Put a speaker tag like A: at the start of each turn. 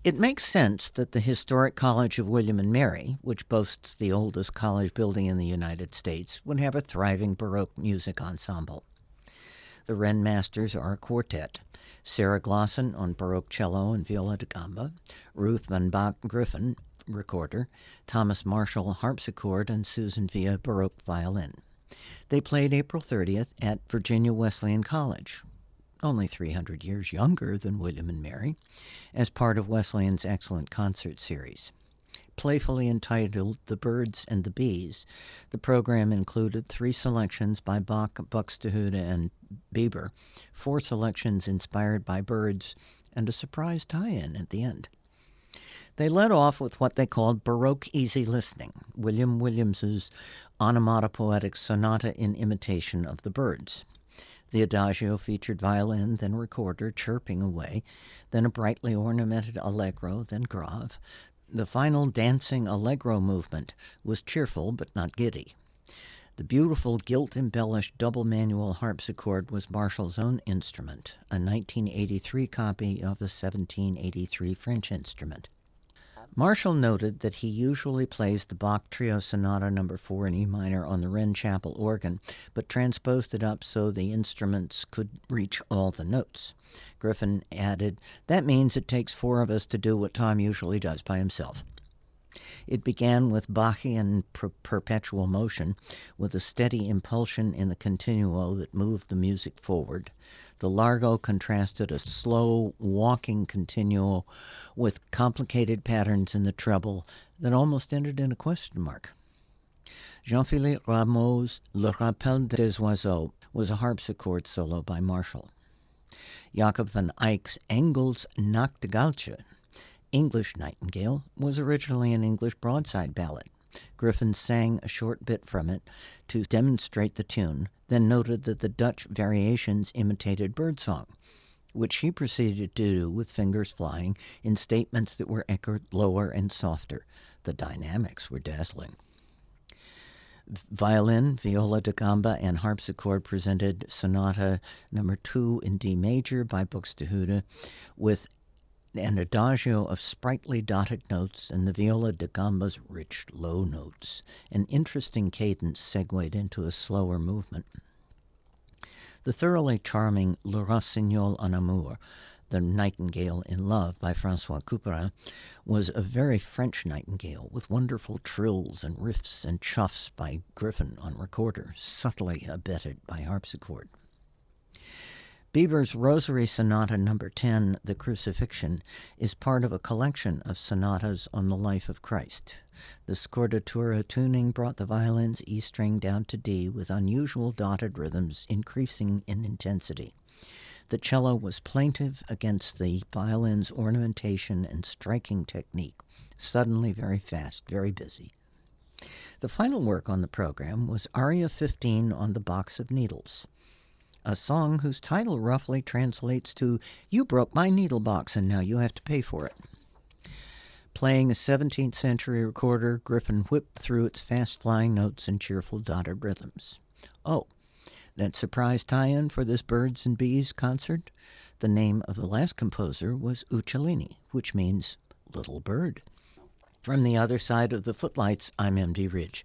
A: It makes sense that the historic College of William and Mary, which boasts the oldest college building in the United States, would have a thriving Baroque music ensemble. The Wren Masters are a quartet: Sarah Glosson on Baroque cello and viola da gamba, Ruth Van Bach Griffin, recorder, Thomas Marshall harpsichord, and Susan Villa Baroque violin. They played April 30th at Virginia Wesleyan College, only 300 years younger than William and Mary, as part of Wesleyan's excellent concert series. Playfully entitled The Birds and the Bees, the program included 3 selections by Bach, Buxtehude, and Bieber, 4 selections inspired by birds, and a surprise tie-in at the end. They led off with what they called Baroque easy listening, William Williams's onomatopoetic sonata in imitation of the birds. The adagio featured violin, then recorder chirping away, then a brightly ornamented allegro, then grave. The final dancing allegro movement was cheerful but not giddy. The beautiful gilt-embellished double manual harpsichord was Marshall's own instrument, a 1983 copy of a 1783 French instrument. Marshall noted that he usually plays the Bach Trio Sonata No. 4 in E minor on the Wren Chapel organ, but transposed it up so the instruments could reach all the notes. Griffin added, "That means it takes 4 of us to do what Tom usually does by himself." It began with Bachian perpetual motion, with a steady impulsion in the continuo that moved the music forward. The largo contrasted a slow, walking continuo with complicated patterns in the treble that almost ended in a question mark. Jean-Philippe Rameau's Le Rappel des Oiseaux was a harpsichord solo by Marshall. Jacob van Eyck's Engel's Nachtigalltje, English Nightingale, was originally an English broadside ballad. Griffin sang a short bit from it to demonstrate the tune, then noted that the Dutch variations imitated birdsong, which she proceeded to do with fingers flying in statements that were echoed lower and softer. The dynamics were dazzling. Violin, viola da gamba, and harpsichord presented Sonata No. 2 in D major by Buxtehude, with an adagio of sprightly dotted notes and the viola da gamba's rich low notes. An interesting cadence segued into a slower movement. The thoroughly charming Le Rossignol en Amour, The Nightingale in Love by François Couperin, was a very French nightingale with wonderful trills and riffs and chuffs by Griffin on recorder, subtly abetted by harpsichord. Bieber's Rosary Sonata No. 10, The Crucifixion, is part of a collection of sonatas on the life of Christ. The scordatura tuning brought the violin's E string down to D with unusual dotted rhythms increasing in intensity. The cello was plaintive against the violin's ornamentation and striking technique, suddenly very fast, very busy. The final work on the program was Aria 15 on the Box of Needles, a song whose title roughly translates to "You broke my needle box and now you have to pay for it." Playing a 17th century recorder, Griffin whipped through its fast-flying notes and cheerful dotted rhythms. Oh, that surprise tie-in for this Birds and Bees concert? The name of the last composer was Uccellini, which means little bird. From the other side of the Footlights, I'm M.D. Ridge.